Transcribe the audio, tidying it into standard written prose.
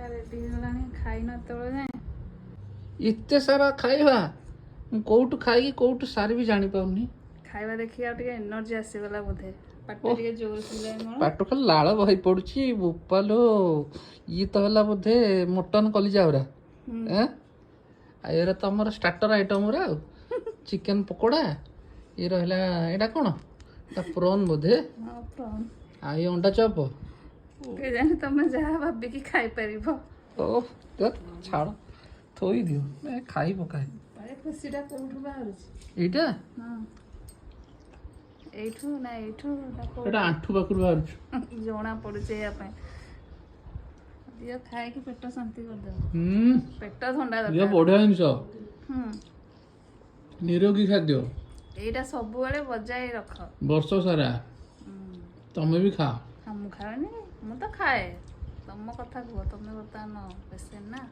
Ready ହେଇଗଲାଣି ଖାଇନ ଏତେବେଳେ ଯାଏଁ ଏତେ ସାରା ଖାଇବା ମୁଁ କୋଉଠୁ ଖାଇକି କୋଉଠୁ ସାରିବି ଜାଣିପାରୁନି। ଖାଇବା ଦେଖିକି ଆଉ ଟିକେ ଏନର୍ଜି ଆସିଗଲା ବୋଧେ ପାଟି ଟିକେ ଜୋର ଥିଲା ମୋର ପାଟ ଖାଲି ଲାଳ ବହି ପଡୁଛି ବୋପାଲୋ। ଇଏ ତ ହେଲା ବୋଧେ ମଟନ କଲିଜା ଗୁରା ଆଉ ଏରା ତମର ଷ୍ଟାର୍ଟର ଆଇଟମ ଗୁରା ଆଉ ଚିକେନ ପକୋଡା ଇଏ ରହିଲା ଏଇଟା କଣ ପ୍ରୋନ୍ ବୋଧେ ହଁ ପ୍ରନ୍ ଆଉ ଏ ଅଣ୍ଡା ଚପ କେଜାଣି ତମେ ଯାହା ଭାବିକି ଖାଇପାରିବ। ଓ ଛାଡ଼ ଥୋଇ ଦିଅ ଖାଇ ପକାଏ। ଆରେ ଖୁସିଟା କୋଉଠୁ ବାହାରୁଛି ଏଇଟା ହଁ ଏଇଠୁ ନା ଏଇଠୁ ଏଇଟା ଆଣ୍ଠୁ ପାଖରୁ ବାହାରୁଛି। ଜଣା ପଡୁଛି ଏଇଆ ପାଇଁ ଦିଅ ଖାଇକି ପେଟ ଶାନ୍ତି କରିଦେବ ପେଟ ଥଣ୍ଡା ଇଏ ଦରକାର। ବଢିଆ ଜିନିଷ ହୁଁ ନିରୋଗୀ ଖାଦ୍ୟ ଏଇଟା ସବୁବେଳେ ବଜାଇ ରଖ ବର୍ଷ ସାରା ତମେ ବି ଖାଅ। ହଁ ମୁଁ ଖାଏନି ମୁଁ ତ ଖାଏ ତମ କଥା କୁହ ତମେ ବର୍ତ୍ତମାନ ପେସେଣ୍ଟ ନା।